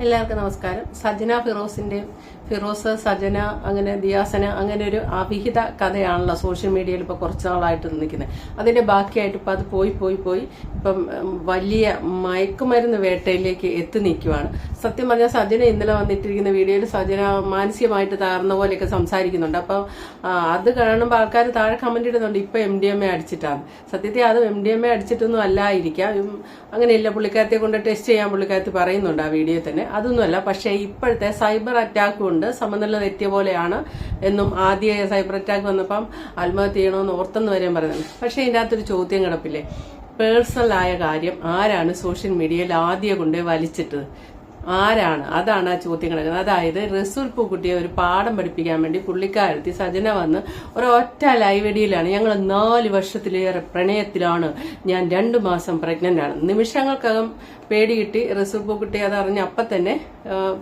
എല്ലാവർക്കും നമസ്കാരം. സജന ഫിറോസ് സജന അങ്ങനെ ദിയാസന അങ്ങനെ ഒരു അവിഹിത കഥയാണല്ലോ സോഷ്യൽ മീഡിയയിൽ ഇപ്പോൾ കുറച്ച് നാളായിട്ട് നിൽക്കുന്നത്. അതിന്റെ ബാക്കിയായിട്ട് ഇപ്പം അത് പോയി ഇപ്പം വലിയ മയക്കുമരുന്ന് വേട്ടയിലേക്ക് എത്തി നിൽക്കുവാണ്. സത്യം പറഞ്ഞാൽ സജന ഇന്നലെ വന്നിട്ടിരിക്കുന്ന വീഡിയോയിൽ സജന മാനസികമായിട്ട് തകർന്ന പോലെയൊക്കെ സംസാരിക്കുന്നുണ്ട്. അപ്പം അത് കാണുമ്പോൾ ആൾക്കാർ താഴെ കമന്റ് ഇടുന്നുണ്ട്, ഇപ്പൊ MDMA അടിച്ചിട്ടാണ്. സത്യത്തിൽ അത് MDMA അടിച്ചിട്ടൊന്നും അല്ലായിരിക്കാം, അങ്ങനെയില്ല. പുള്ളിക്കാരത്തെ കൊണ്ട് ടെസ്റ്റ് ചെയ്യാൻ പുള്ളിക്കാരത്തി പറയുന്നുണ്ട് ആ വീഡിയോ തന്നെ. അതൊന്നുമല്ല. പക്ഷേ ഇപ്പോഴത്തെ സൈബർ അറ്റാക്ക് കൊണ്ട് സമനില തെറ്റിയ പോലെയാണ് എന്നും ആദ്യ സൈബർ അറ്റാക്ക് വന്നപ്പം ആത്മഹത്യ ചെയ്യണമെന്ന് ഓർത്തെന്ന് വരെയും പറയുന്നത്. പക്ഷേ ഇതിൻ്റെ അകത്തൊരു ചോദ്യം കിടപ്പില്ലേ, പേഴ്സണൽ ആയ കാര്യം ആരാണ് സോഷ്യൽ മീഡിയയിൽ ആദ്യം കൊണ്ട് വലിച്ചിട്ടത്? ആരാണ്? അതാണ് ആ ചോദ്യം കിടക്കുന്നത്. അതായത് റസൂൽ പൂക്കുട്ടിയെ ഒരു പാഠം പഠിപ്പിക്കാൻ വേണ്ടി പുള്ളിക്കാരത്തി സജന വന്ന് ഒരൊറ്റ ലൈവഡിയിലാണ്, ഞങ്ങൾ 4 വർഷത്തിലേറെ പ്രണയത്തിലാണ്, ഞാൻ 2 മാസം പ്രഗ്നന്റ് ആണ്. നിമിഷങ്ങൾക്കകം പേടി കിട്ടി റസൂൽ പൂക്കുട്ടി അതറിഞ്ഞ് അപ്പം തന്നെ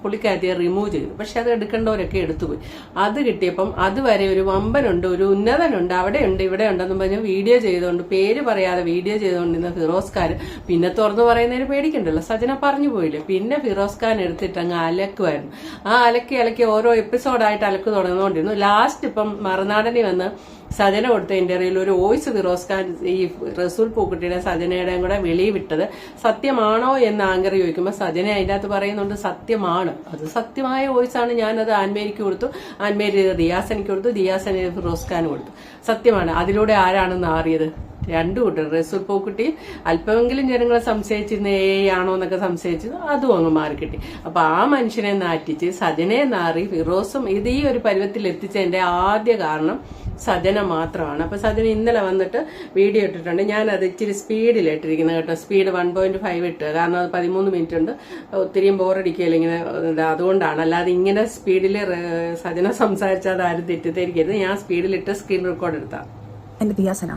പുള്ളിക്കാരത്തിയെ റിമൂവ് ചെയ്തു. പക്ഷെ അത് എടുക്കേണ്ടവരൊക്കെ എടുത്തുപോയി. അത് കിട്ടിയപ്പം അതുവരെ ഒരു വമ്പനുണ്ട്, ഒരു ഉന്നതനുണ്ട്, അവിടെയുണ്ട് ഇവിടെ ഉണ്ടെന്നും പറഞ്ഞ് വീഡിയോ ചെയ്തുകൊണ്ട്, പേര് പറയാതെ വീഡിയോ ചെയ്തുകൊണ്ടിരുന്ന ഫിറോസ് ഖാൻ പിന്നെ തുറന്നു പറയുന്നതിന് പേടിക്കണ്ടല്ലോ. സജന പറഞ്ഞു പോയില്ലേ. പിന്നെ ഫിറോസ് ഖാൻ എടുത്തിട്ട് അങ്ങ് അലക്കുമായിരുന്നു. ആ അലക്കി ഓരോ എപ്പിസോഡായിട്ട് അലക്ക് തുടർന്നുകൊണ്ടിരുന്നു. ലാസ്റ്റ് ഇപ്പം മറുനാടനി വന്ന് സജന കൊടുത്ത ഇന്റർവ്യൂവിൽ ഒരു വോയിസ് ഫിറോസ് ഖാൻ ഈ റസൂൽ പൂക്കുട്ടിയുടെ സജനയുടെയും കൂടെ വെളിവിട്ടത് സത്യമാണോ എന്ന് ആങ്കർ ചോദിക്കുമ്പോൾ സജന അതിൻ്റെ അകത്ത് പറയുന്നുണ്ട് സത്യമാണ്, അത് സത്യമായ വോയിസ് ആണ്. ഞാനത് ആൻമേരിക്ക് കൊടുത്തു, ആൻമേരി ദിയാസനിക്ക് കൊടുത്തു, ദിയാസനി ഫിറോസ് ഖാൻ കൊടുത്തു. സത്യമാണ്. അതിലൂടെ ആരാണെന്ന് അറിയത്? 2 കൂട്ടർ. റസൂൽ പൂക്കുട്ടി അല്പമെങ്കിലും ജനങ്ങളെ സംശയിച്ചിരുന്ന ആണോ എന്നൊക്കെ സംശയിച്ചത് അതും അങ്ങ് മാറിക്കിട്ടി. അപ്പൊ ആ മനുഷ്യനെ നാറ്റിച്ച് സജനയെ നാറി ഫിറോസും ഇത് ഈ ഒരു പരുവത്തിൽ എത്തിച്ചതിന്റെ ആദ്യ കാരണം സജന മാത്രമാണ്. അപ്പൊ സജന ഇന്നലെ വന്നിട്ട് വീഡിയോ ഇട്ടിട്ടുണ്ട്. ഞാൻ അത് ഇച്ചിരി സ്പീഡിൽ ഇട്ടിരിക്കുന്നത് കേട്ടോ. സ്പീഡ് 1.5 ഇട്ട്, കാരണം അത് 13 മിനിറ്റ് ഉണ്ട്. ഒത്തിരിയും ബോറടിക്കുകയില്ല ഇങ്ങനെ, അതുകൊണ്ടാണ്. അല്ലാതെ ഇങ്ങനെ സ്പീഡിൽ സജന സംസാരിച്ചാൽ അത് ആരും തെറ്റിദ്ധരിക്കരുത്. ഞാൻ സ്പീഡിലിട്ട് സ്ക്രീൻ റെക്കോർഡ് എടുത്താ. എന്റെ ദിയാസന,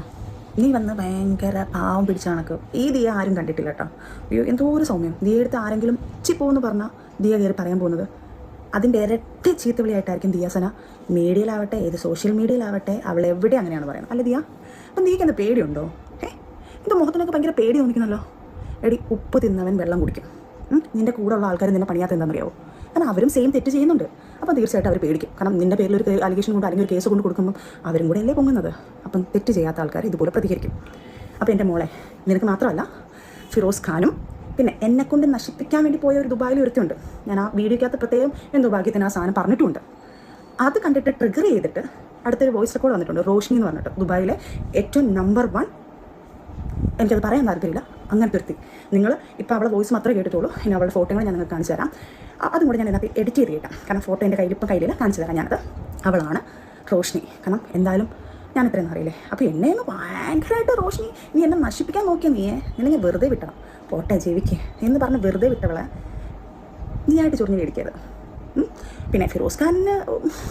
നീ വന്ന് ഭയങ്കര പാവം പിടിച്ച കണക്ക് ഈ ദിയ ആരും കണ്ടിട്ടില്ല കേട്ടോ. അയ്യോ എന്തോ ഒരു സൗമ്യം. ദിയ എടുത്ത് ആരെങ്കിലും പോകുമെന്ന് പറഞ്ഞാൽ ദിയ കയറി പറയാൻ പോകുന്നത് അതിൻ്റെ ഇരട്ടി ചീത്തവിളിയായിട്ടായിരിക്കും ദിയാസന. മീഡിയയിലാവട്ടെ, ഏത് സോഷ്യൽ മീഡിയയിലാവട്ടെ, അവൾ എവിടെ അങ്ങനെയാണ് പറയുന്നത്. അല്ല ദിയ, അപ്പം നീക്ക് എന്താ പേടിയുണ്ടോ? ഇത് മുഖത്തിനൊക്കെ ഭയങ്കര പേടി തോന്നിക്കുന്നല്ലോ. എടി, ഉപ്പ് തിന്നവൻ വെള്ളം കുടിക്കും. നിന്റെ കൂടെ ഉള്ള ആൾക്കാർ നിന്നെ പണിയാത്ത എന്താണെന്നറിയാവോ? കാരണം അവരും സെയിം തെറ്റ് ചെയ്യുന്നുണ്ട്. അപ്പോൾ തീർച്ചയായിട്ടും അവർ പേടിക്കും. കാരണം നിന്റെ പേരിൽ ഒരു അലിഗേഷൻ കൊണ്ട് അല്ലെങ്കിൽ ഒരു കേസ് കൊണ്ട് കൊടുക്കുമ്പോൾ അവരും കൂടെ അല്ലേ പൊങ്ങുന്നത്. അപ്പം തെറ്റ് ചെയ്യാത്ത ആൾക്കാർ ഇതുപോലെ പ്രതികരിക്കും. അപ്പോൾ എൻ്റെ മോളെ, നിനക്ക് മാത്രമല്ല ഫിറോസ് ഖാനും പിന്നെ എന്നെക്കൊണ്ട് നശിപ്പിക്കാൻ വേണ്ടി പോയ ഒരു ദുബായിൽ ഒരുത്തുണ്ട്. ഞാൻ ആ വീഡിയോക്കകത്ത് പ്രത്യേകം എന്തോ ഭാഗ്യത്തിന് ആ സാധനം പറഞ്ഞിട്ടുമുണ്ട്. അത് കണ്ടിട്ട് ട്രിഗർ ചെയ്തിട്ട് അടുത്തൊരു വോയിസ് റെക്കോർഡ് വന്നിട്ടുണ്ട്. റോഷിനി എന്ന് പറഞ്ഞിട്ട് ദുബായിലെ ഏറ്റവും നമ്പർ 1, എനിക്കത് പറയാൻ താല്പര്യമില്ല, അങ്ങനത്തെ ഒരുത്തി. നിങ്ങൾ ഇപ്പോൾ അവളെ വോയിസ് മാത്രമേ കേട്ടിട്ടുള്ളൂ. ഇനി അവളുടെ ഫോട്ടോകൾ ഞാൻ നിങ്ങൾക്ക് കാണിച്ചു തരാം. അതും കൂടെ ഞാൻ ഇതിനകത്ത് എഡിറ്റ് ചെയ്ത് കേട്ടാം. കാരണം ഫോട്ടോ എൻ്റെ കയ്യിലില്ല, കാണിച്ചു തരാം ഞാനത്. അവളാണ് റോഷിനി. കാരണം എന്തായാലും ഞാൻ ഇത്രയൊന്നും അറിയില്ലേ. അപ്പോൾ എന്നെ ഒന്ന് ഭയങ്കരമായിട്ട് റോഷിനി, നീ എന്നെ നശിപ്പിക്കാൻ നോക്കിയാൽ നിന്നെ ഞാൻ വെറുതെ വിട്ടണം, പോട്ടെ ജീവിക്ക് എന്ന് പറഞ്ഞ് വെറുതെ വിട്ടവളെ നീ ആയിട്ട് ചൊറിഞ്ഞ് മേടിക്കരുത്. പിന്നെ ഫിറോസ് ഖാനിന്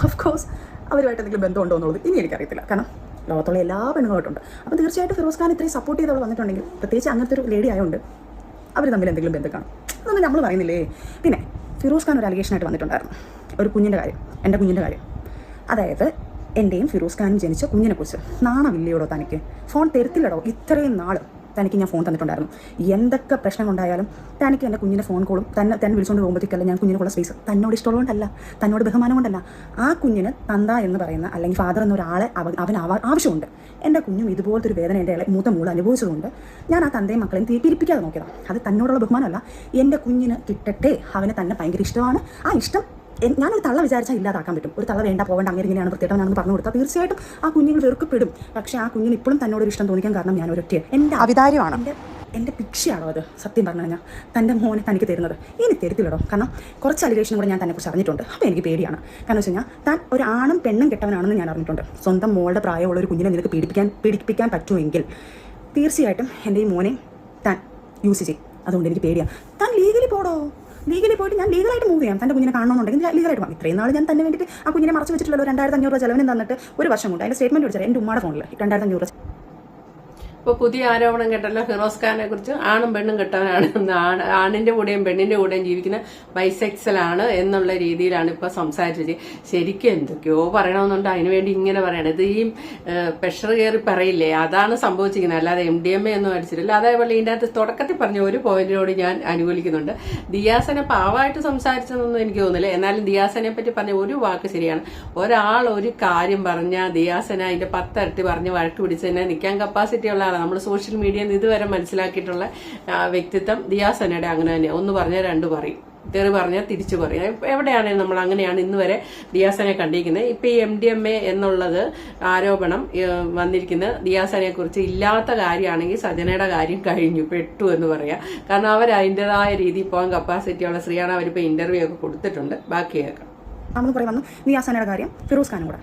ഓഫ്കോഴ്സ് അവരുമായിട്ട് എന്തെങ്കിലും ബന്ധമുണ്ടോ എന്നുള്ളത് ഇനി എനിക്കറിയത്തില്ല. കാരണം ലോകത്തുള്ള എല്ലാ പെണ്ണുങ്ങളായിട്ടുണ്ട്. അപ്പോൾ തീർച്ചയായിട്ടും ഫിറോസ് ഖാൻ ഇത്രയും സപ്പോർട്ട് ചെയ്തവൾ വന്നിട്ടുണ്ടെങ്കിൽ, പ്രത്യേകിച്ച് അങ്ങനത്തെ ഒരു ലേഡി ആയതുകൊണ്ട് അവർ തമ്മിൽ എന്തെങ്കിലും ബന്ധം കാണും. അതൊന്നും നമ്മൾ പറയുന്നില്ലേ. പിന്നെ ഫിറോസ് ഖാൻ ഒരു അലിഗേഷനായിട്ട് വന്നിട്ടുണ്ടായിരുന്നു, ഒരു കുഞ്ഞിൻ്റെ കാര്യം, എൻ്റെ കുഞ്ഞിൻ്റെ കാര്യം. അതായത് എൻ്റെയും ഫിറോസ് ഖാനും ജനിച്ച കുഞ്ഞിനെക്കുറിച്ച്. നാണമില്ലയോടോ തനിക്ക്? ഫോൺ തരത്തില്ലടോ. ഇത്രയും നാൾ തനിക്ക് ഞാൻ ഫോൺ തന്നിട്ടുണ്ടായിരുന്നു. എന്തൊക്കെ പ്രശ്നങ്ങളുണ്ടായാലും തനിക്ക് എൻ്റെ കുഞ്ഞിൻ്റെ ഫോൺ കോളും തന്നെ വിളിച്ചുകൊണ്ട് പോകുമ്പോഴത്തേക്കല്ല ഞാൻ കുഞ്ഞിനുള്ള സ്പേസ്. തന്നോട് ഇഷ്ടമുള്ളതുകൊണ്ടല്ല, തന്നോട് ബഹുമാനം കൊണ്ടല്ല. ആ കുഞ്ഞിന് തന്ത എന്ന് പറയുന്ന അല്ലെങ്കിൽ ഫാദർ എന്ന ഒരാളെ അവന് ആവശ്യമുണ്ട്. എൻ്റെ കുഞ്ഞും ഇതുപോലത്തെ ഒരു വേദന എൻ്റെ മൂത്ത മൂള് അനുഭവിച്ചതുകൊണ്ട് ഞാൻ ആ തന്തയും മക്കളെയും പിരിപ്പിക്കാതെ നോക്കിയതാണ്. അത് തന്നോടുള്ള ബഹുമാനമല്ല. എൻ്റെ കുഞ്ഞിന് കിട്ടട്ടെ, അവന് തന്നെ ഭയങ്കര ഇഷ്ടമാണ്. ആ ഇഷ്ടം ഞാനൊരു തള്ള വിചാരിച്ചാൽ ഇല്ലാതാക്കാൻ പറ്റും. ഒരു തള്ള വേണ്ട, പോകേണ്ട, അങ്ങനെ ഇങ്ങനെയാണ് വൃത്തിയായിട്ടാണെന്ന് പറഞ്ഞു കൊടുത്താൽ തീർച്ചയായിട്ടും ആ കുഞ്ഞുങ്ങൾ വെറുക്കപ്പെടും. പക്ഷേ ആ കുഞ്ഞിന് ഇപ്പോഴും തന്നോടൊരു ഇഷ്ടം തോന്നിക്കാൻ കാരണം ഞാൻ ഒരൊറ്റ എൻ്റെ അവിതാര്യമാണ്, എൻ്റെ ഭിക്ഷയാണോ അത്? സത്യം പറഞ്ഞു കഴിഞ്ഞാൽ തൻ്റെ മോനെ തനിക്ക് തരുന്നത് ഇനി തരത്തില്ലടോ. കാരണം കുറച്ച് അലിഗേഷനും കൂടെ ഞാൻ തന്നെക്കുറിച്ച് അറിഞ്ഞിട്ടുണ്ട്. അപ്പോൾ എനിക്ക് പേടിയാണ്. കാരണം വെച്ച് കഴിഞ്ഞാൽ താൻ ഒരു ആണും പെണ്ണും കെട്ടവനാണെന്ന് ഞാൻ അറിഞ്ഞിട്ടുണ്ട്. സ്വന്തം മോളുടെ പ്രായമുള്ള ഒരു കുഞ്ഞിനെ നിനക്ക് പീഡിപ്പിക്കാൻ പറ്റുമെങ്കിൽ തീർച്ചയായിട്ടും എൻ്റെ ഈ മോനെ താൻ യൂസ് ചെയ്യും. അതുകൊണ്ട് എനിക്ക് പേടിയാണ്. താൻ ലീഗലി പോയിട്ട് ഞാൻ ലീഗലായിട്ട് മൂവ് ചെയ്യാം. തൻ്റെ കുഞ്ഞിനെ കാണണമെന്നുണ്ടെങ്കിൽ ലീഗലായിട്ട് പോകാം. ഇത്രയും നാൾ ഞാൻ തന്നെ വേണ്ടിയിട്ട് ആ കുഞ്ഞിനെ മറച്ചു വെച്ചിട്ടുള്ളൂ. 2500 രൂപ ചിലവിനും തന്നിട്ട് ഒരു വർഷം കൊണ്ട് അതിൻ്റെ സ്റ്റേറ്റ്മെൻറ്റ് വിളിച്ചാൽ എൻ്റെ ഉമ്മയുടെ ഫോണിൽ 2500 രൂപ. ഇപ്പൊ പുതിയ ആരോപണം കേട്ടല്ലോ ഫിറോസ് ഖാനെ കുറിച്ച്. ആണും പെണ്ണും കെട്ടവനാണ്, ആണിന്റെ കൂടെയും പെണ്ണിന്റെ കൂടെയും ജീവിക്കുന്ന ബൈസെക്സലാണ് എന്നുള്ള രീതിയിലാണ് ഇപ്പൊ സംസാരിച്ചത്. ശരിക്കും എന്തൊക്കെയോ പറയണമെന്നുണ്ട്, അതിനുവേണ്ടി ഇങ്ങനെ പറയണം. ഇത് ഈ പ്രഷർ കയറി പറയില്ലേ, അതാണ് സംഭവിച്ചിരിക്കുന്നത്, അല്ലാതെ MDMA ഒന്നും അടിച്ചിട്ടില്ല. അതേപോലെ ഇതിന്റെ അകത്ത് തുടക്കത്തിൽ പറഞ്ഞ ഒരു പോയിന്റിനോട് ഞാൻ അനുകൂലിക്കുന്നുണ്ട്. ദിയാസനെ പാവമായിട്ട് സംസാരിച്ചതെന്നൊന്നും എനിക്ക് തോന്നുന്നില്ല. എന്നാലും ദിയാസനെ പറ്റി പറഞ്ഞ ഒരു വാക്ക് ശരിയാണ്. ഒരാൾ ഒരു കാര്യം പറഞ്ഞാൽ ദിയാസന അതിന്റെ 10 ഇരട്ടി പറഞ്ഞ് വഴക്ക് പിടിച്ചതിനെ നിൽക്കാൻ കപ്പാസിറ്റി ഉള്ള ആളാണ്. നമ്മൾ സോഷ്യൽ മീഡിയയിൽ നിന്ന് ഇതുവരെ മനസ്സിലാക്കിയിട്ടുള്ള വ്യക്തിത്വം ദിയാസനയുടെ അങ്ങനെ തന്നെ. ഒന്ന് പറഞ്ഞാൽ 2 പറയും, തെറി പറഞ്ഞാൽ തിരിച്ചു പറയും. എവിടെയാണെങ്കിലും നമ്മൾ അങ്ങനെയാണ് ഇന്ന് വരെ ദിയാസനെ കണ്ടിരിക്കുന്നത്. ഇപ്പൊ ഈ MDMA എന്നുള്ളത് ആരോപണം വന്നിരിക്കുന്നത് ദിയാസനെ കുറിച്ച് ഇല്ലാത്ത കാര്യമാണെങ്കിൽ സജനയുടെ കാര്യം കഴിഞ്ഞു, പെട്ടു എന്ന് പറയാം. കാരണം അവർ അതിൻ്റെതായ രീതിയിൽ പോകാൻ കപ്പാസിറ്റി ഉള്ള സ്ത്രീയാണ്. അവരിപ്പോൾ ഇന്റർവ്യൂ ഒക്കെ കൊടുത്തിട്ടുണ്ട്. ബാക്കി കേൾക്കാം. നമ്മൾ പറയും വന്നു ദിയാസനയുടെ കാര്യം, ഫിറോസ് ഖാനും കൂടെ.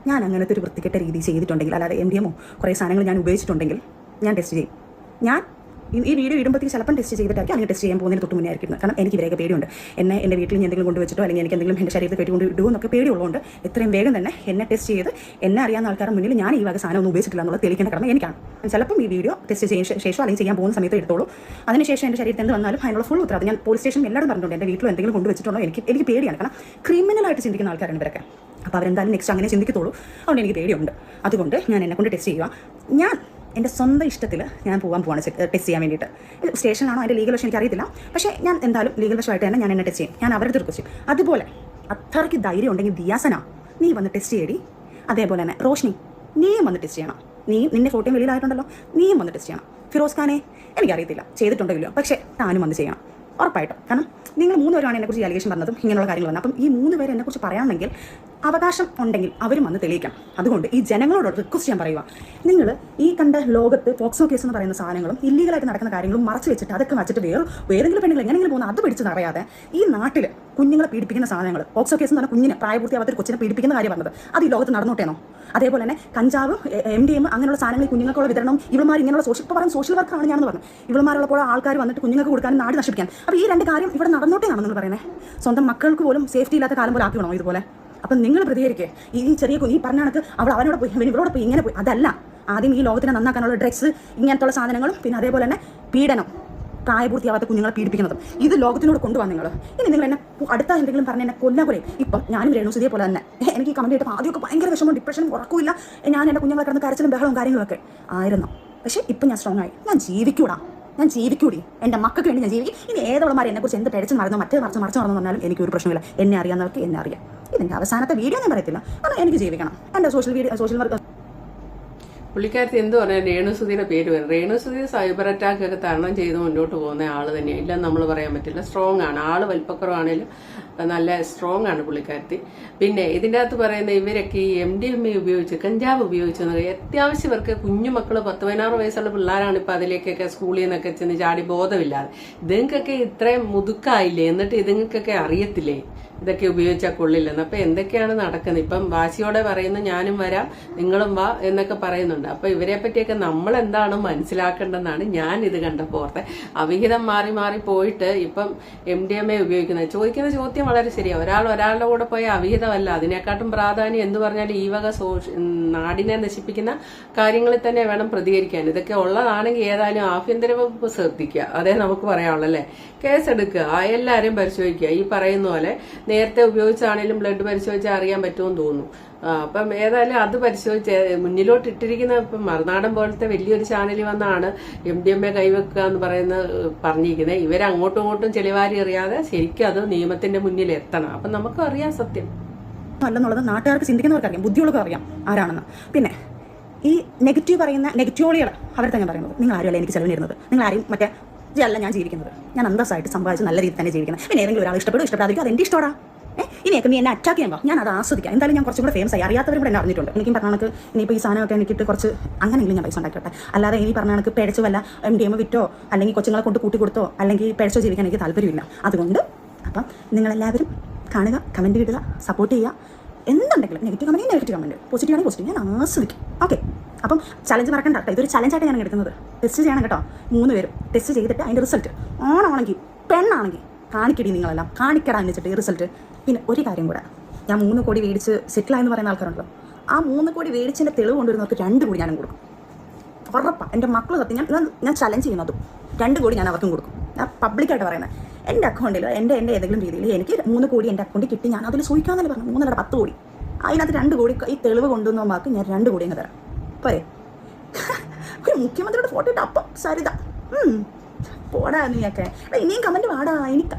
ഞാൻ അങ്ങനത്തെ ഒരു വൃത്തികെട്ട രീതി ചെയ്തിട്ടുണ്ടെങ്കിൽ, അല്ലാതെ MDMA കുറേ സാധനങ്ങൾ ഞാൻ ഉപയോഗിച്ചിട്ടുണ്ടെങ്കിൽ ഞാൻ ടെസ്റ്റ് ചെയ്യും. ഞാൻ ഈ വീഡിയോ ഇടുമ്പോഴത്തേക്ക് ചിലപ്പം ടെസ്റ്റ് ചെയ്തിട്ടായിരിക്കും, അല്ലെങ്കിൽ ടെസ്റ്റ് ചെയ്യാൻ പോകുന്നതിന് തൊട്ട് മുന്നേ ആയിരിക്കും. കാരണം എനിക്ക് ഇവരെയൊക്കെ പേടിയുണ്ട്. എൻ്റെ വീട്ടിൽ എന്തെങ്കിലും കൊണ്ടുവച്ചിട്ടോ അല്ലെങ്കിൽ എനിക്ക് എന്തെങ്കിലും എൻ്റെ ശരീരത്തിൽ കെട്ടി കൊണ്ട് ഇടുമോ എന്നൊക്കെ പേടിയുള്ളതുകൊണ്ട് എത്രയും വേഗം തന്നെ എന്നെ ടെസ്റ്റ് ചെയ്ത് എന്നെ അറിയാവുന്ന ആൾക്കാരുടെ മുന്നിൽ ഞാൻ ഈ വക സാധനം ഒന്നും ഉപയോഗിച്ചിട്ടില്ല എന്നുള്ള തെളിയിക്കേണ്ട കാരണം എനിക്കാണ്. ചിലപ്പം ഈ വീഡിയോ ടെസ്റ്റ് ചെയ്യുന്ന ശേഷം അല്ലെങ്കിൽ ചെയ്യാൻ പോകുന്ന സമയത്ത് എടുത്തോളൂ. അതിനുശേഷം എൻ്റെ ശരീരത്തിൽ എന്ത് വന്നാലും അതിനുള്ള ഫുൾ ഉത്തരവാദിത്തം ഞാൻ പോലീസ് സ്റ്റേഷനിൽ എല്ലാവരും പറഞ്ഞിട്ടുണ്ട്. എൻ്റെ വീട്ടിൽ എന്തെങ്കിലും കൊണ്ടുവച്ചിട്ടുണ്ടോ എനിക്ക് പേടിയാണ്. കാരണം ക്രിമിനലായിട്ട് ചിന്തിക്കുന്ന ആൾക്കാരാണ് ഇവരൊക്കെ. അപ്പോൾ അവരെന്തായാലും നെക്സ്റ്റ് അങ്ങനെ ചിന്തിക്കത്തുള്ളൂ. അതുകൊണ്ട് എനിക്ക് പേടിയുണ്ട്. അതുകൊണ്ട് ഞാൻ എന്നെക്കൊണ്ട് ടെസ്റ്റ് ചെയ്യുക. ഞാൻ എൻ്റെ സ്വന്തം ഇഷ്ടത്തിൽ ഞാൻ പോവാണ് ടെസ്റ്റ് ചെയ്യാൻ വേണ്ടിയിട്ട്. സ്റ്റേഷനാണോ അതിൻ്റെ ലീഗൽ വശം എനിക്കറിയത്തില്ല. പക്ഷേ ഞാൻ എന്തായാലും ലീഗൽ വശമായിട്ട് തന്നെ ഞാൻ എന്നെ ടെസ്റ്റ് ചെയ്യും. ഞാൻ അവരുടെ റിക്വസ്റ്റ് ചെയ്യും. അതുപോലെ അത്രയ്ക്ക് ധൈര്യം ഉണ്ടെങ്കിൽ ദിയാസന നീ വന്ന് ടെസ്റ്റ് ചെയ്യടി. അതേപോലെ തന്നെ റോഷ്നി നീയും വന്ന് ടെസ്റ്റ് ചെയ്യണം. നിന്റെ ഫോട്ടോയും വെളിയിലായിട്ടുണ്ടല്ലോ, നീയും വന്ന് ടെസ്റ്റ് ചെയ്യണം. ഫിറോസ് ഖാനെ എനിക്കറിയത്തില്ല ചെയ്തിട്ടുണ്ടോ ഇല്ലയോ, പക്ഷേ താനും വന്ന് ചെയ്യണം ഉറപ്പായിട്ടും. കാരണം നിങ്ങൾ 3 പേരാണ് എന്നെക്കുറിച്ച് അലിഗേഷൻ പറഞ്ഞതും ഇങ്ങനെയുള്ള കാര്യങ്ങൾ പറഞ്ഞത്. അപ്പം ഈ 3 പേര് എന്നെക്കുറിച്ച് പറയാമെങ്കിൽ അവകാശം ഉണ്ടെങ്കിൽ അവരും വന്ന് തെളിയിക്കണം. അതുകൊണ്ട് ഈ ജനങ്ങളോട് റിക്വസ്റ്റ് ചെയ്യാൻ പറയുക, നിങ്ങൾ ഈ കണ്ട ലോകത്ത് പോക്സോ കേസ് എന്ന് പറയുന്ന സാധനങ്ങളും ഇല്ലീഗലായിട്ട് നടക്കുന്ന കാര്യങ്ങളും മറച്ചു വെച്ചിട്ട് അതൊക്കെ വെച്ചിട്ട് വേറെങ്കിലും പെണ്ണുങ്ങൾ എങ്ങനെയെങ്കിലും പോകുന്ന അത് പിടിച്ച് അറിയാതെ ഈ നാട്ടിൽ കുഞ്ഞുങ്ങളെ പീഡിപ്പിക്കുന്ന സാധനങ്ങൾ, പോക്സോ കേസ് എന്ന് പറഞ്ഞാൽ കുഞ്ഞിനെ പ്രായപൂർത്തിയാവാത്തൊരു കൊച്ചിനെ പീഡിപ്പിക്കുന്ന കാര്യം പറഞ്ഞത്, അത് ഈ ലോകത്ത് നടന്നോട്ടേനോ? അതേപോലെ തന്നെ കഞ്ചാവ്, MDMA അങ്ങനെയുള്ള സാധനങ്ങൾ കുഞ്ഞുങ്ങൾക്കുള്ള വിതരണം, ഇവളുമാർ ഇങ്ങനെയുള്ള സോഷ്യൽ വർക്കാണ് ഞാനെന്ന് പറഞ്ഞു. ഇവളുമാരുള്ളപ്പോൾ ആൾക്കാർ വന്നിട്ട് കുഞ്ഞുങ്ങൾക്ക് കൊടുക്കാനും നാട് നശിപ്പിക്കാൻ. അപ്പോൾ ഈ 2 കാര്യം ഇവിടെ നടന്നോട്ടേനാണ് നിങ്ങൾ പറയുന്നത്. സ്വന്തം മക്കൾക്ക് പോലും സേഫ്റ്റി ഇല്ലാത്ത കാലം പോലെ ആക്കി വേണോ ഇതുപോലെ? അപ്പം നിങ്ങൾ പ്രതികരിക്കുക. ഈ ചെറിയ ഈ പറഞ്ഞ കണക്ക് അവനോട് പോയി ഇവരോട് പോയി ഇങ്ങനെ പോയി അതല്ല. ആദ്യം ഈ ലോകത്തിനെ നന്നാക്കാനുള്ള ഡ്രഗ്സ് ഇങ്ങനത്തുള്ള സാധനങ്ങളും പിന്നെ അതേപോലെ തന്നെ പീഡനം, പ്രായപൂർത്തിയാവാത്ത കുഞ്ഞുങ്ങളെ പീഡിപ്പിക്കുന്നതും ഇത് ലോകത്തിനോട് കൊണ്ടുപോകാൻ നിങ്ങൾ. ഇനി നിങ്ങൾ എന്നെ അടുത്ത എന്തെങ്കിലും പറഞ്ഞ് എന്നെ കൊല്ലാൻ പോലെ. ഇപ്പം ഞാനും രേണുസുതിയെ പോലെ തന്നെ എനിക്ക് ഈ കമന്റ് ചെയ്തപ്പോൾ ആദ്യമൊക്കെ ഭയങ്കര വിഷമവും ഡിപ്രഷനും ഉറക്കില്ല. ഞാൻ എൻ്റെ കുഞ്ഞുങ്ങളെ കിടന്ന് കരച്ചിലും ബഹളവും കാര്യങ്ങളൊക്കെ ആയിരുന്നു. പക്ഷേ ഇപ്പം ഞാൻ സ്ട്രോങ് ആയി. ഞാൻ ജീവിക്കൂടി. എൻ്റെ മക്കൾക്ക് വേണ്ടി ഞാൻ ജീവിക്കും. ഇനി ഏതോളമാർ എന്നെക്കുറിച്ച് എന്ത് പെരച്ച് മറന്നോ മറിച്ച് മറന്നു പറഞ്ഞാലും എനിക്കൊരു പ്രശ്നമില്ല. എന്നെ അറിയാവുന്നവർക്ക് എന്നെ അറിയാം. ഇതിൻ്റെ അവസാനത്തെ വീഡിയോ ഞാൻ പറയത്തില്ല. കാരണം എനിക്ക് ജീവിക്കണം. എൻ്റെ സോഷ്യൽ വർക്ക് പുള്ളിക്കാരത്തി എന്ത് പറഞ്ഞാൽ രേണുസുതിയുടെ പേര് വരും. രേണുസുതി സൈബർ അറ്റാക്ക് ഒക്കെ തരണം ചെയ്ത് മുന്നോട്ട് പോകുന്ന ആള് തന്നെയാണ്. ഇല്ലെന്ന് നമ്മൾ പറയാൻ പറ്റില്ല. സ്ട്രോങ് ആണ് ആള്. വലിപ്പക്കുറവാണേലും നല്ല സ്ട്രോങ് ആണ് പുള്ളിക്കാരത്തി. പിന്നെ ഇതിൻ്റെ അകത്ത് പറയുന്ന ഇവരൊക്കെ ഈ MDMA ഉപയോഗിച്ച് കഞ്ചാവ് ഉപയോഗിച്ചു അത്യാവശ്യം ഇവർക്ക് കുഞ്ഞുമക്കൾ 10-16 വയസ്സുള്ള പിള്ളേരാണ് ഇപ്പൊ അതിലേക്കൊക്കെ സ്കൂളിൽ നിന്നൊക്കെ ചെന്ന് ചാടി ബോധമില്ലാതെ. ഇതുങ്ങൾക്കൊക്കെ ഇത്രയും മുതുക്കായില്ലേ, എന്നിട്ട് ഇതുങ്ങൾക്കൊക്കെ അറിയത്തില്ലേ ഇതൊക്കെ ഉപയോഗിച്ചാൽ കൊള്ളില്ലെന്ന്? അപ്പൊ എന്തൊക്കെയാണ് നടക്കുന്നത്? ഇപ്പം വാശിയോടെ പറയുന്ന ഞാനും വരാം നിങ്ങളും വാ എന്നൊക്കെ പറയുന്നുണ്ട്. അപ്പൊ ഇവരെ പറ്റിയൊക്കെ നമ്മൾ എന്താണ് മനസ്സിലാക്കേണ്ടതെന്നാണ് ഞാൻ ഇത് കണ്ടപ്പോൾ ഓർത്തെ. അവിഹിതം മാറി പോയിട്ട് ഇപ്പം MDMA ഉപയോഗിക്കുന്നത്. ചോദിക്കുന്ന ചോദ്യം വളരെ ശരിയാണ്. ഒരാളുടെ കൂടെ പോയ അവിഹിതമല്ല, അതിനെക്കാട്ടും പ്രാധാന്യം എന്ന് പറഞ്ഞാൽ ഈ വക നാടിനെ നശിപ്പിക്കുന്ന കാര്യങ്ങളിൽ തന്നെ വേണം പ്രതികരിക്കാൻ. ഇതൊക്കെ ഉള്ളതാണെങ്കിൽ ഏതായാലും ആഭ്യന്തര വകുപ്പ് ശ്രദ്ധിക്കുക. അതേ നമുക്ക് പറയാനുള്ളൂ അല്ലേ. കേസെടുക്കുക, എല്ലാവരും പരിശോധിക്കുക. ഈ പറയുന്ന പോലെ നേരത്തെ ഉപയോഗിച്ചാണെങ്കിലും ബ്ലഡ് പരിശോധിച്ചാൽ അറിയാൻ പറ്റുമെന്ന് തോന്നുന്നു. അപ്പം ഏതായാലും അത് പരിശോധിച്ച് മുന്നിലോട്ട് ഇട്ടിരിക്കുന്ന ഇപ്പം മറുനാടൻ പോലത്തെ വലിയൊരു ചാനലിൽ വന്നാണ് MDMA കൈവെക്കുക എന്ന് പറഞ്ഞിരിക്കുന്നത്. ഇവരങ്ങോട്ടും ഇങ്ങോട്ടും ചെളിവാരി അറിയാതെ ശരിക്കും അത് നിയമത്തിന്റെ മുന്നിൽ എത്തണം. അപ്പം നമുക്കും അറിയാം സത്യം അല്ലെന്നുള്ളത്. നാട്ടുകാർക്ക് ചിന്തിക്കുന്നവർക്ക് അറിയാം, ബുദ്ധിയുള്ളവർക്ക് അറിയാം ആരാണെന്ന്. പിന്നെ ഈ നെഗറ്റീവ് പറയുന്ന നെഗറ്റീവോളികൾ അവർ തന്നെ പറയുന്നത്, നിങ്ങൾ ആരുമല്ല എനിക്ക് ചെലവിന് വരുന്നത്, നിങ്ങൾ ആരും മറ്റേ അല്ല ഞാൻ ജീവിക്കുന്നത്, ഞാൻ അന്തസ്സായിട്ട് സമ്പാദിച്ച് നല്ല രീതിയിൽ തന്നെ ജീവിക്കണം. പിന്നെ ഏതെങ്കിലും ഒരാൾ ഇഷ്ടപ്പെടാതിരിക്കും, അത് എൻ്റെ ഇഷ്ടമാണ്. ഇനിയൊക്കെ നീ എന്നെ അറ്റാക്ക് ചെയ്യുമ്പോൾ ഞാൻ അത് ആസ്വദിക്കാം. എന്തായാലും ഞാൻ കുറച്ചും കൂടെ ഫേമസ് ആയി, അറിയാത്തവരും കൂടെ എന്നെ അറിഞ്ഞിട്ടുണ്ട്. എനിക്കും പറഞ്ഞ കണക്ക് ഇനിയിപ്പോൾ ഈ സാധനമൊക്കെ എനിക്കിട്ട് കുറച്ച് അങ്ങനെയെങ്കിലും ഞാൻ പൈസ ഉണ്ടാക്കിയോട്ടെ. അല്ലാതെ ഇനി പറഞ്ഞ കണക്ക് പിഴച്ചു വല്ല MDMA വിറ്റോ അല്ലെങ്കിൽ കൊച്ചുങ്ങളെ കൊണ്ട് കൂട്ടി കൊടുത്തോ അല്ലെങ്കിൽ പിഴച്ചോ ജീവിക്കാൻ എനിക്ക് താല്പര്യമില്ല. അതുകൊണ്ട് അപ്പം നിങ്ങളെല്ലാവരും കാണുക, കമൻറ്റ് ഇടുക, സപ്പോർട്ട് ചെയ്യുക. എന്തുണ്ടെങ്കിലും നെഗറ്റീവ് കമൻറ്റ്, പോസിറ്റീവ് ആണെങ്കിൽ പോസിറ്റീവ്, ഞാൻ ആസ്വദിക്കും. ഓക്കെ, അപ്പം ചലഞ്ച് മറക്കണ്ട കേട്ടോ. ഇതൊരു ചലഞ്ചായിട്ട് ഞാൻ എടുക്കുന്നത്. ടെസ്റ്റ് ചെയ്യണം കേട്ടോ. 3 പേരും ടെസ്റ്റ് ചെയ്തിട്ട് അതിൻ്റെ റിസൾട്ട് ആണാണെങ്കിൽ പെണ്ണാണെങ്കിൽ കാണിക്കടി, നിങ്ങളെല്ലാം കാണിക്കടാ എന്ന് വെച്ചിട്ട് ഈ റിസൾട്ട്. പിന്നെ ഒരു കാര്യം കൂടെ, ഞാൻ 3 കോടി മേടിച്ച് സെറ്റിലായെന്ന് പറയുന്ന ആൾക്കാരുണ്ടല്ലോ, ആ 3 കോടി മേടിച്ചതിൻ്റെ തെളിവ് കൊണ്ടുവരുന്നവർക്ക് 2 കോടി ഞാനും കൊടുക്കും. ഉറപ്പാണ്. എൻ്റെ മക്കൾ സത്യം ഞാൻ ചലഞ്ച് ചെയ്യുന്നതും 2 കോടി ഞാൻ അവർക്കും കൊടുക്കും. ഞാൻ പബ്ലിക്കായിട്ട് പറയുന്നത്. എൻ്റെ അക്കൗണ്ടിൽ എൻ്റെ ഏതെങ്കിലും രീതിയിൽ എനിക്ക് 3 കോടി എൻ്റെ അക്കൗണ്ടിൽ കിട്ടി, ഞാൻ അതിൽ സൂഹിക്കാമെന്നല്ലേ പറഞ്ഞു. 3 10 കോടി, അതിനകത്ത് 2 കോടി ഈ തെളിവ് കൊണ്ടുവന്ന വാക്ക് ഞാൻ 2 കോടി അങ്ങ് തരാം. പോരെ? ഒരു മുഖ്യമന്ത്രിയുടെ ഫോട്ടോ ഇട്ട് അപ്പം സരിത പോടാ നീയൊക്കെ. ഇനിയും കമൻറ്റ് വാടാ.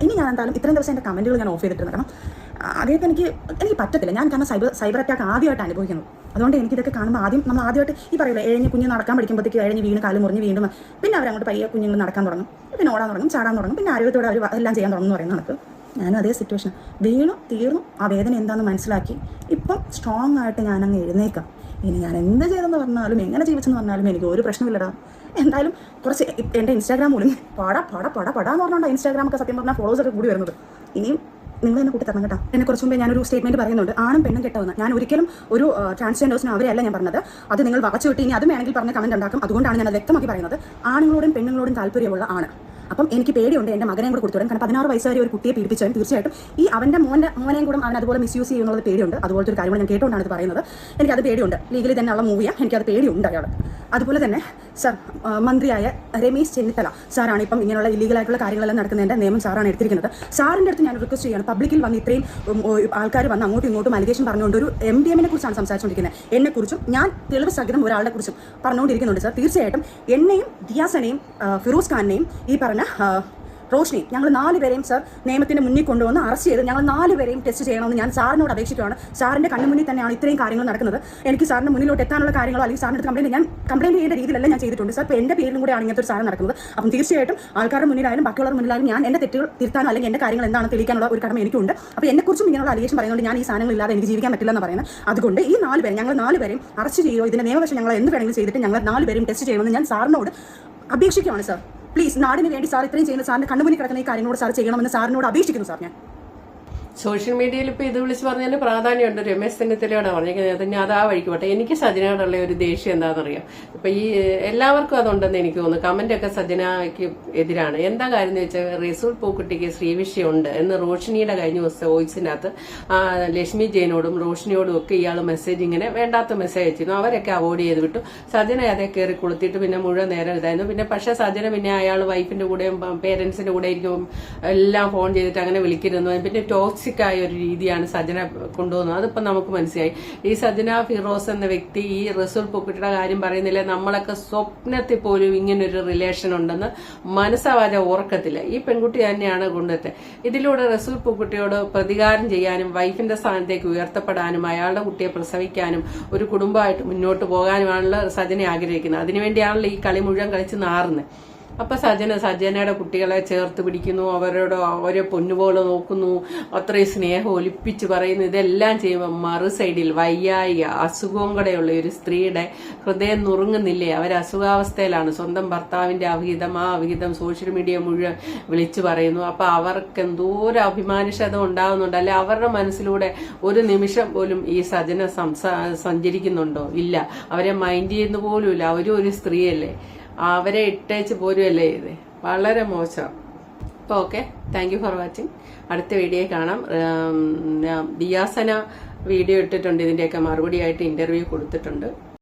ഇനി ഞാൻ എന്തായാലും ഇത്രയും ദിവസം എൻ്റെ കമൻറ്റുകൾ ഞാൻ ഓഫ് ചെയ്തിട്ടുണ്ട്. കാരണം ആദ്യമായിട്ട് എനിക്ക് പറ്റത്തില്ല. ഞാൻ കാരണം സൈബർ അറ്റാക്ക് ആദ്യമായിട്ട് അനുഭവിക്കുന്നു. അതുകൊണ്ട് എനിക്കിതൊക്കെ കാണുമ്പോൾ നമ്മൾ ആദ്യമായിട്ട് ഈ പറയില്ല, എഴഞ്ഞ് കുഞ്ഞ് നടക്കാൻ പഠിക്കുമ്പോഴത്തേക്ക് എഴഞ്ഞ് വീണ് കാല് മുറിഞ്ഞ് വീണ്ടും പിന്നെ അവരങ്ങോട്ട് പയ്യെ കുഞ്ഞുങ്ങൾ നടക്കാൻ തുടങ്ങും, പിന്നെ ഓടാൻ തുടങ്ങും, ചാടാൻ തുടങ്ങും, പിന്നെ ആരോഗ്യത്തോടെ അവർ എല്ലാം ചെയ്യാൻ തുടങ്ങും എന്ന് പറയുന്ന കണക്ക് ഞാനും അതേ സിറ്റുവേഷൻ. വീണു തീർന്നു, ആ വേദന എന്താണെന്ന് മനസ്സിലാക്കി ഇപ്പം സ്ട്രോങ് ആയിട്ട് ഞാനങ്ങ് എഴുന്നേക്കാം. ഇനി ഞാൻ എന്ത് ചെയ്തെന്ന് പറഞ്ഞാലും എങ്ങനെ ജീവിച്ചെന്ന് പറഞ്ഞാലും എനിക്ക് ഒരു പ്രശ്നമില്ലടാ. എന്തായാലും കുറച്ച് എൻ്റെ ഇൻസ്റ്റാഗ്രാം പോലും പടാന്ന് പറഞ്ഞുകൊണ്ടാണ് ഇൻസ്റ്റാഗ്രാമൊക്കെ സത്യം പറഞ്ഞാൽ ഫോളോവേഴ്സൊക്കെ കൂടി വരുന്നത്. ഇനിയും നിങ്ങൾ എന്നെ കൂട്ടി തരണം കേട്ടോ. എന്നെ കുറച്ച് മുമ്പേ ഞാനൊരു സ്റ്റേറ്റ്മെന്റ് പറയുന്നുണ്ട്, ആണും പെണ്ണും കെട്ടവെന്ന്. ഞാൻ ഒരിക്കലും ഒരു ട്രാൻസ്ജെൻഡേഴ്സിനും അവരെയല്ല ഞാൻ പറഞ്ഞത്. അത് നിങ്ങൾ വകച്ചു വിട്ട് ഇനി അത് വേണമെങ്കിൽ പറഞ്ഞ കമന്റ് ഉണ്ടാക്കും. അതുകൊണ്ടാണ് ഞാൻ അത് വ്യക്തമാക്കി പറയുന്നത്. ആണുങ്ങളോടും പെണ്ണുങ്ങളോടും താല്പര്യമുള്ള ആണ്. അപ്പം എനിക്ക് പേടിയുണ്ട് എൻ്റെ മകനെയും കൂടെ കൊടുത്തുവിടാൻ. കാരണം 16 വയസ്സ് വരെ ഒരു കുട്ടിയെ പീഡിപ്പിച്ചാലും തീർച്ചയായിട്ടും ഈ അവൻ്റെ മോനെയും കൂടെ അവൻ അതുപോലെ മിസ്യൂസ് ചെയ്യുന്നത് പേടിയുണ്ട്. അതുപോലത്തെ ഒരു കാര്യമാണ് ഞാൻ കേട്ടുകൊണ്ടാണ് ഇത് പറയുന്നത്. എനിക്കത് പേടിയുണ്ട്. ലീഗലി തന്നെ ഉള്ള മൂവിയാണ്, എനിക്കത് പേടിയുണ്ട് അയാൾ. അതുപോലെ തന്നെ സർ, മന്ത്രിയായ രമേശ് ചെന്നിത്തല സാറാണ് ഇപ്പം ഇങ്ങനെയുള്ള ഇല്ലീഗലായിട്ടുള്ള കാര്യങ്ങളെല്ലാം നടക്കുന്നതിൻ്റെ നിയമം സാറാണ് എടുത്തിരിക്കുന്നത്. സാറിൻ്റെ അടുത്ത് ഞാൻ റിക്വസ്റ്റ് ചെയ്യാണ്, പബ്ലിക്കിൽ വന്ന് ഇത്രയും ആൾക്കാർ വന്ന് അങ്ങോട്ടും ഇങ്ങോട്ടും അലിഗേഷൻ പറഞ്ഞുകൊണ്ട് ഒരു MDMനെ കുറിച്ചാണ് സംസാരിച്ചുകൊണ്ടിരിക്കുന്നത്. എന്നെക്കുറിച്ചും ഞാൻ തെളിവ് സഹിതം ഒരാളുടെ കുറിച്ചും പറഞ്ഞുകൊണ്ടിരിക്കുന്നുണ്ട് സർ. തീർച്ചയായിട്ടും എന്നെയും ദിയാസനെയും ഫിറോസ് ഖാനെയും ഈ പറഞ്ഞ റോഷ്നി, ഞങ്ങൾ 4 പേരെയും സർ നിയമത്തിന് മുന്നിൽ കൊണ്ടുവന്ന് അറസ്റ്റ് ചെയ്ത് ഞങ്ങൾ 4 പേരെയും ടെസ്റ്റ് ചെയ്യണമെന്ന് ഞാൻ സാറിനോട് അപേക്ഷിക്കുകയാണ്. സാറിൻ്റെ കണ്ണു മുന്നിൽ തന്നെയാണ് ഇത്രയും കാര്യങ്ങൾ നടക്കുന്നത്. എനിക്ക് സാറിന് മുന്നിലോട്ട് എത്താനുള്ള കാര്യങ്ങളോ അല്ലെങ്കിൽ സാറിൻ്റെ കംപ്ലയിൻറ്റ് ചെയ്യേണ്ട രീതിയിലെല്ലാം ഞാൻ ചെയ്തിട്ടുണ്ട് സർ. ഇപ്പോൾ എൻ്റെ പേരിലും കൂടെയാണ് ഇങ്ങനത്തെ ഒരു സാധനം നടക്കുന്നത്. അപ്പം തീർച്ചയായിട്ടും ആൾക്കാരുടെ മുന്നിലായാലും ബാക്കിയുള്ളവരുടെ മുന്നിലായാലും ഞാൻ എൻ്റെ തെറ്റുകൾ തിരുത്താനോ അല്ലെങ്കിൽ എൻ്റെ കാര്യങ്ങൾ എന്താണെന്ന് തെളിയിക്കാനുള്ള ഒരു കടമ എനിക്കുണ്ട്. അപ്പോൾ എന്നെക്കുറിച്ചും ഇങ്ങനെയുള്ള അലിഗേഷൻ പറയുന്നത് ഞാൻ ഈ സാധനങ്ങൾ ഇല്ലാതെ എനിക്ക് ജീവിക്കാൻ പറ്റില്ല എന്ന് പറയുന്നത്. അതുകൊണ്ട് ഈ 4 പേരും ഞങ്ങൾ 4 പേരെയും അറസ്റ്റ് ചെയ്യുമോ, ഇതിൻ്റെ നിയമവശം ഞങ്ങൾ എന്ത് വേണമെങ്കിലും ചെയ്തിട്ട് ഞങ്ങൾ 4 പേരും ടെസ്റ്റ് ചെയ്യണമെന്ന് ഞാൻ സാറിനോട് അപേക്ഷിക്കുകയാണ് സർ. പ്ലീസ്, നാടിന് വേണ്ടി സാർ ഇത്രയും ചെയ്യുന്ന സാറിന്റെ കണ്ണുമുന്നിൽ കിടക്കുന്ന ഈ കാര്യങ്ങളോട് സാർ ചെയ്യണമെന്ന് സാറിനോട് അപേക്ഷിക്കുന്നു സാർ. ഞാൻ സോഷ്യൽ മീഡിയയിൽ ഇപ്പോൾ ഇത് വിളിച്ച് പറഞ്ഞതിന് പ്രാധാന്യമുണ്ട്. രമേശ് ചെന്നിത്തലയോടെ പറഞ്ഞിരിക്കുന്നത്. ഞാൻ അതാ വഴിക്ക് പോട്ടെ. എനിക്ക് സജനയോടുള്ള ഒരു ദേഷ്യം എന്താണെന്നറിയാം. ഇപ്പൊ ഈ എല്ലാവർക്കും അതുണ്ടെന്ന് എനിക്ക് തോന്നുന്നു. കമന്റൊക്കെ സജനയ്ക്ക് എതിരാണ്. എന്താ കാര്യം എന്ന് വെച്ചാൽ, റസൂൽ പൂക്കുട്ടിക്ക് ശ്രീവിഷയമുണ്ട് എന്ന് റോഷിനിയുടെ കഴിഞ്ഞ ദിവസത്തെ വോയിസിനകത്ത് ലക്ഷ്മി ജെയിനോടും റോഷിനിയോടും ഒക്കെ ഇയാൾ മെസ്സേജ് ഇങ്ങനെ വേണ്ടാത്ത മെസ്സേജ് അയച്ചിരുന്നു. അവരൊക്കെ അവോയ്ഡ് ചെയ്ത് വിട്ടു. സജന അതേ കയറി കൊളുത്തിയിട്ട് പിന്നെ മുഴുവൻ നേരം ഇതായിരുന്നു. പിന്നെ പക്ഷേ സജന പിന്നെ അയാൾ വൈഫിന്റെ കൂടെയും പേരൻസിന്റെ കൂടെ ഇരിക്കും എല്ലാം ഫോൺ ചെയ്തിട്ട് അങ്ങനെ വിളിക്കുന്നു. പിന്നെ ടോക്സിക് ആയ ഒരു രീതിയാണ് സജന കൊണ്ടുപോകുന്നത്. അതിപ്പോ നമുക്ക് മനസ്സിലായി. ഈ സജന ഫിറോസ് എന്ന വ്യക്തി ഈ റസൂൽ പൂക്കുട്ടിയുടെ കാര്യം പറയുന്നില്ല. നമ്മളൊക്കെ സ്വപ്നത്തിൽ പോലും ഇങ്ങനൊരു റിലേഷൻ ഉണ്ടെന്ന് മനസ്സാവാതെ ഓർക്കത്തില്ല. ഈ പെൺകുട്ടി തന്നെയാണ് കൊണ്ടുവരുന്നത്. ഇതിലൂടെ റസൂൽ പൂക്കുട്ടിയോട് പ്രതികാരം ചെയ്യാനും വൈഫിന്റെ സ്ഥാനത്തേക്ക് ഉയർത്തപ്പെടാനും അയാളുടെ കുട്ടിയെ പ്രസവിക്കാനും ഒരു കുടുംബമായിട്ട് മുന്നോട്ട് പോകാനുമാണല്ലോ സജന ആഗ്രഹിക്കുന്നത്. അതിനുവേണ്ടിയാണല്ലോ ഈ കളി മുഴുവൻ കളിച്ച് നാറുന്നത്. അപ്പൊ സജനയുടെ കുട്ടികളെ ചേർത്ത് പിടിക്കുന്നു, അവരെ പൊന്നുപോലെ നോക്കുന്നു, അത്രയും സ്നേഹം ഒലിപ്പിച്ച് പറയുന്നു. ഇതെല്ലാം ചെയ്യുമ്പോൾ മറു സൈഡിൽ വയ്യായിക അസുഖവും കൂടെയുള്ള ഒരു സ്ത്രീയുടെ ഹൃദയം നുറുങ്ങുന്നില്ലേ? അവർ അസുഖാവസ്ഥയിലാണ്. സ്വന്തം ഭർത്താവിന്റെ അവിഹിതം സോഷ്യൽ മീഡിയ മുഴുവൻ വിളിച്ചു പറയുന്നു. അപ്പൊ അവർക്ക് എന്തോരം അഭിമാനക്ഷതം ഉണ്ടാകുന്നുണ്ട്. അല്ലെ, അവരുടെ മനസ്സിലൂടെ ഒരു നിമിഷം പോലും ഈ സജന സഞ്ചരിക്കുന്നുണ്ടോ? ഇല്ല. അവരെ മൈൻഡ് ചെയ്യുന്ന പോലും ഇല്ല. അവരും ഒരു സ്ത്രീയല്ലേ, അവരെ ഇട്ടേച്ച് പോരുമല്ലേ ഇത്. വളരെ മോശം. അപ്പോൾ okay, thank you for watching. അടുത്ത വീഡിയോ കാണാം. ദിയാസന വീഡിയോ ഇട്ടിട്ടുണ്ട്, ഇതിൻ്റെയൊക്കെ മറുപടിയായിട്ട് ഇന്റർവ്യൂ കൊടുത്തിട്ടുണ്ട്.